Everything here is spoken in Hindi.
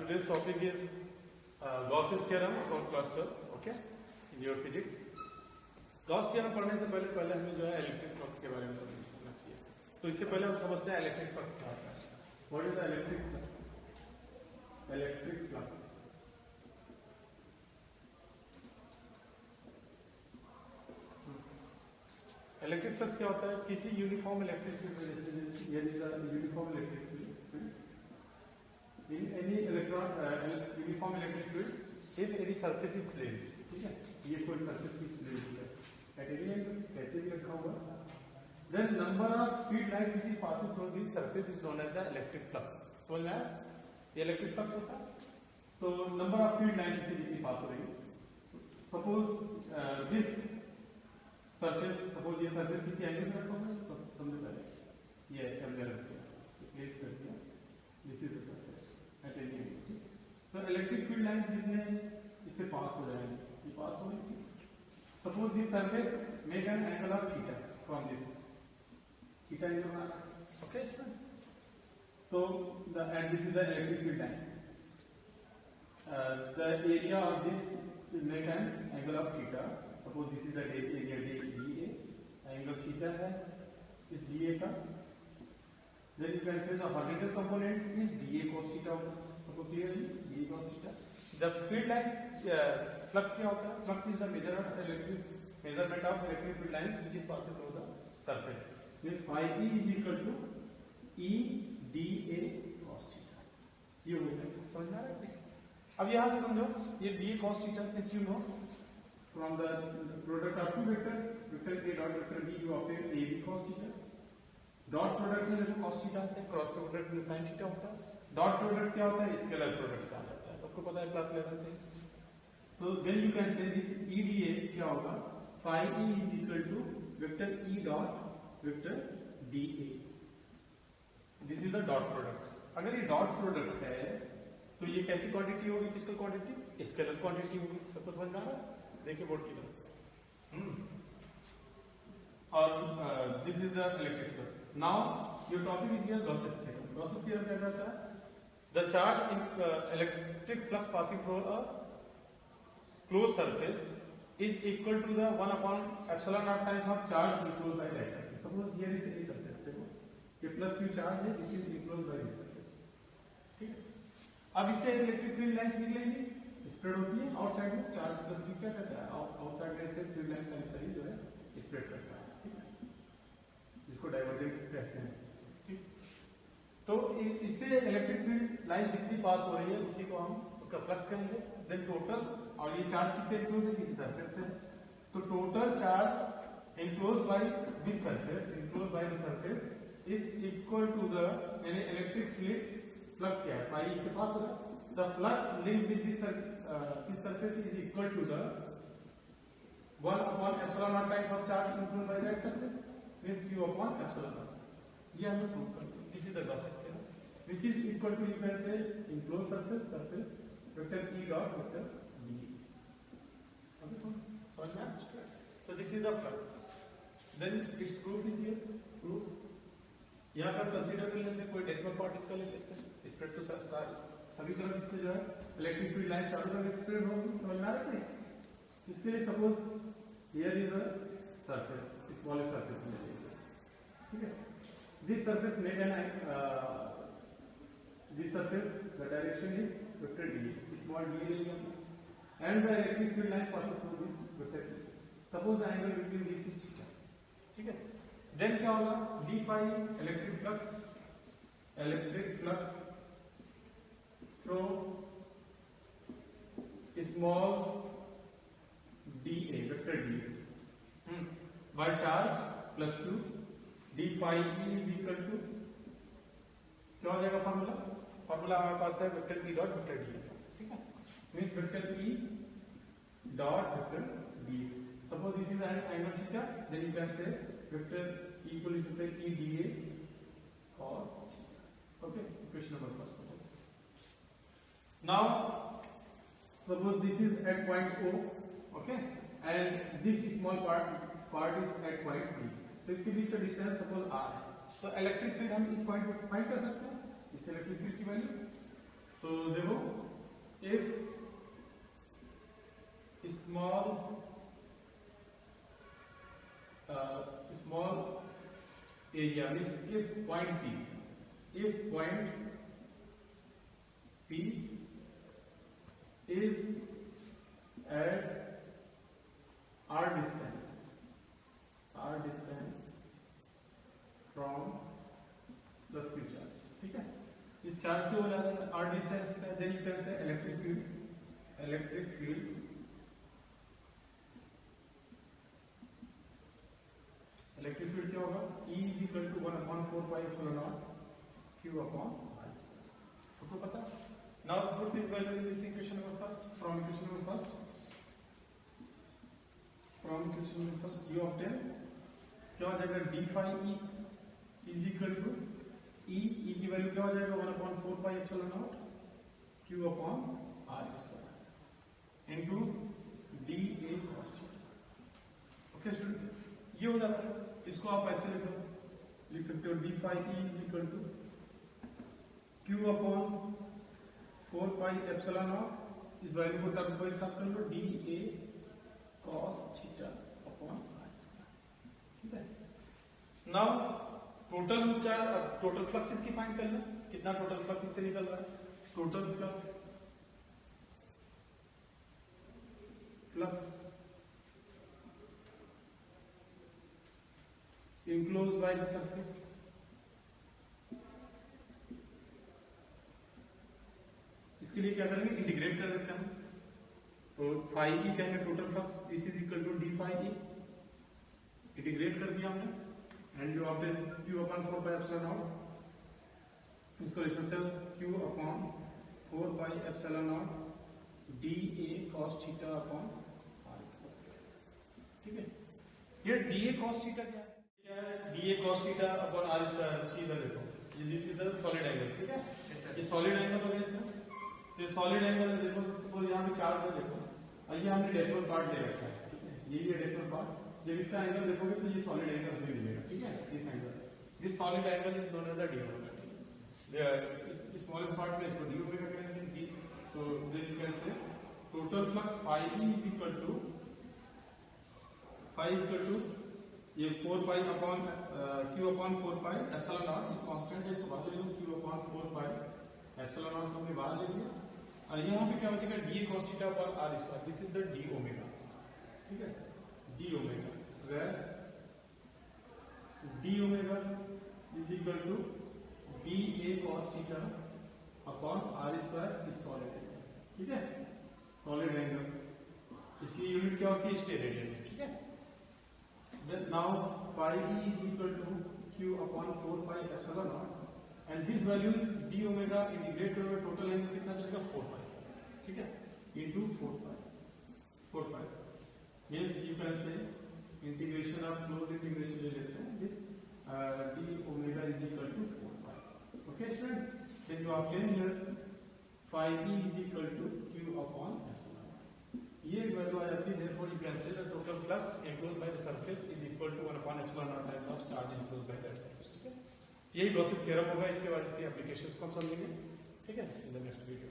today's topic is Gauss's theorem from class 12, okay, in your physics. Gauss theorem पढ़ने से पहले हमें जो है इलेक्ट्रिक फ्लक्स के बारे में समझना चाहिए. तो इससे पहले हम समझते हैं इलेक्ट्रिक फ्लक्स क्या होता है. What is the electric flux? Electric flux. Electric flux क्या होता है? किसी यूनिफॉर्म इलेक्ट्रिक फील्ड, ये uniform electric field in any uniform electric field if any surface is placed, ठीक है, ये कोई surface is placed है at any angle, कैसे भी रखा हुआ, then number of field lines which is passes through this surface is known as the electric flux. समझ में आया? ये electric flux होता है. तो number of field lines इससे जितनी पास हो रही है, suppose this surface, suppose ये surface किसी एंगल में रखा हुआ है, समझो पहले ये ऐसे हमने रख दिया, प्लेस कर दिया, this is the surface. तो इलेक्ट्रिक फील्ड लाइन जितने इससे पास हो जाएंगे, ये पास होंगे. Suppose this surface make an angle of theta from this, theta angle बना, ओके स्टूडेंट्स. तो the end this is the electric field lines. The area of this is make an angle of theta. Suppose this is the area DA, angle theta है इस DA का. Then you can say the horizontal component is dA cos theta होगा. सबको क्लियर है? dA cos theta. जब फील्ड लाइंस फ्लक्स क्या होता है? Flux is the measurement of electric field lines which is passing through the surface. Means phi E is equal to E dA cos theta. ये हो गया. समझ में आ रहा है? अब यहाँ से समझो, ये dA cos theta since you know from the product of two vectors, vector A dot vector B, you obtain AB cos theta. Dot product में देखो cos थीटा होता है, क्रॉस प्रोडक्ट में sin थीटा होता है. डॉट प्रोडक्ट क्या होता है? स्केलर प्रोडक्ट कहा जाता है. सबको पता है क्लास 11 से. तो then you can say this EDA क्या होगा? phi E is equal to vector E dot vector DA. This is the dot product. अगर ये डॉट प्रोडक्ट है तो ये कैसी क्वांटिटी होगी? फिजिकल क्वांटिटी, स्केलर क्वांटिटी होगी. सबको समझ में आ रहा है? देखिए बोर्ड की तरफ. और this is the electric flux. Now your topic is here Gauss's theorem. Gauss's theorem क्या कहता है? The charge in electric flux passing through a close surface is equal to the 1 upon epsilon naught times of charge enclose by that surface. Suppose here is any surface, देखो ये प्लस q चार्ज है, this is enclose by this surface. ठीक है. अब इससे इलेक्ट्रिक फील्ड लाइंस निकलेंगी, स्प्रेड होती है आउटसाइड में. चार्ज प्लस q क्या कहता है? आउटसाइड में से फील्ड लाइंस सारी जो है स्प्रेड करता है, जिसको डाइवर्जेंट कहते हैं. ठीक. तो इससे इलेक्ट्रिक फील्ड लाइन जितनी पास हो रही है उसी को हम उसका फ्लक्स कहेंगे. देन टोटल, और ये चार्ज किससे इंक्लोज है? किसी सरफेस से. तो total charge enclose by this surface is equal to the electric field flux क्या है? फाई इससे पास हो रहा है. The flux linked with this surface is equal to the 1 upon epsilon naught times of charge included by that surface is q upon epsilon naught. ये हमें प्रूव करना है. This is the Gauss's theorem, which is equal to, you can say, enclosed surface vector E dot vector D. Okay, समझ में आया? So this is the flux. Then its proof is here. Proof. यहाँ पर कंसीडर कर लेते हैं, कोई डेसिमल पार्ट इसका ले लेते हैं. स्प्रेड तो सभी तरफ इससे जो है इलेक्ट्रिक फील्ड लाइन चारों तरफ स्प्रेड होगी. समझ में आ रहा है? इसके लिए suppose here is a surface, small surface ले लीजिए. ठीक है. This surface made an this surface, the direction is vector D, small d ले लिया, and the electric field line passes through this vector D. Suppose the angle between this is theta. ठीक है. Then क्या होगा? d phi electric flux through small dA vector D by charge plus q. d phi E is equal to क्या हो जाएगा? फॉर्मूला हमारे पास है vector E dot vector D. ठीक है. Means vector E dot vector D. Suppose this is an angle theta, then you can say vector E equal to E dA cos theta. Okay. Equation number first. Now suppose this is at point O, okay, and this small part is at point B. तो इसके बीच का डिस्टेंस सपोज r है. तो इलेक्ट्रिक फील्ड हम इस पॉइंट पर फाइंड कर सकते हैं. इस इलेक्ट्रिक फील्ड की वैल्यू तो देखो if small area means if point P is at r distance from the q charge, ठीक है। इस चार्ज से हो जाता है r डिस्टेंस कितना है, then you can say electric field क्या होगा, E is equal to 1/4 pi epsilon naught q upon r square, सबको पता। Now put this value in this equation number first, from equation number first you obtain क्या हो जाएगा, d phi E is equal to E की वैल्यू क्या हो जाएगा, 1/4 pi epsilon naught q upon r square into dA cos theta। Okay student, ये हो जाता है। इसको आप ऐसे लिख सकते हो, d phi E is equal to Q upon 4 pi epsilon naught, इस वैल्यू को टर्म को एक साथ कर लो, d A cos theta upon r square, ठीक है। नाउ टोटल फ्लक्स इसकी फाइंड कर लो, कितना टोटल फ्लक्स इससे निकल रहा है, total flux enclosed by the surface, इसके लिए क्या करेंगे, इंटीग्रेट कर सकते हैं। तो फाई ई कहेंगे total flux, this is equal to d phi E, integrate कर दिया हमने and you obtain q upon 4 pi epsilon naught, इसको लिख सकते हो q upon 4 pi epsilon naught d A cos theta upon r square, ठीक है। ये डी ए कॉस थीटा क्या है, d A cos theta upon r square, सीधा देखो this is the solid angle, ठीक है। ये सॉलिड एंगल हो गया इसमें, ये सॉलिड एंगल है, देखो सपोज यहाँ पे चार्ज है, देखो ये हमने डेसिमल पार्ट ले रखा है, ठीक है, ये भी है डेसिमल पार्ट। जब इसका एंगल देखोगे तो ये सॉलिड एंगल हमें मिलेगा, ठीक है। इस angle, this solid angle is known as the d omega, इस स्मॉलेस्ट पार्ट में इसको डी ओमेगा कहेंगे, डी। तो then you can say total flux phi E is equal to ये 4 pi upon Q upon 4 pi epsilon naught, ये कांस्टेंट है, इसको बाहर ले लो, Q upon 4 pi epsilon naught को हमने बाहर ले लिया, और यहाँ पे क्या हो जाएगा, d cos theta upon r square, this is the d omega, ठीक है, d omega, where d omega is equal to d A cos theta upon r square is solid angle, ठीक है, सॉलिड एंगल, इसकी यूनिट क्या होती है, स्टेरेडियन, ठीक है। Then now pi e is equal to q upon 4 pi epsilon naught, and this value is d omega, integrate करोगे टोटल एंगल कितना चलेगा, 4 pi, ठीक है, into 4 pi means you can say integration of close integration ले लेते हैं, this d omega is equal to 4 pi, okay student। then you obtain here phi e is equal to q upon epsilon, ये वैल्यू आ जाती है, therefore you can say the total flux enclosed by the surface is equal to 1 epsilon naught times of charge enclosed by that surface, ठीक है। यही गॉसेस थ्योरम होगा, इसके बाद इसकी एप्लीकेशंस को हम समझेंगे, ठीक है, इन द नेक्स्ट वीडियो।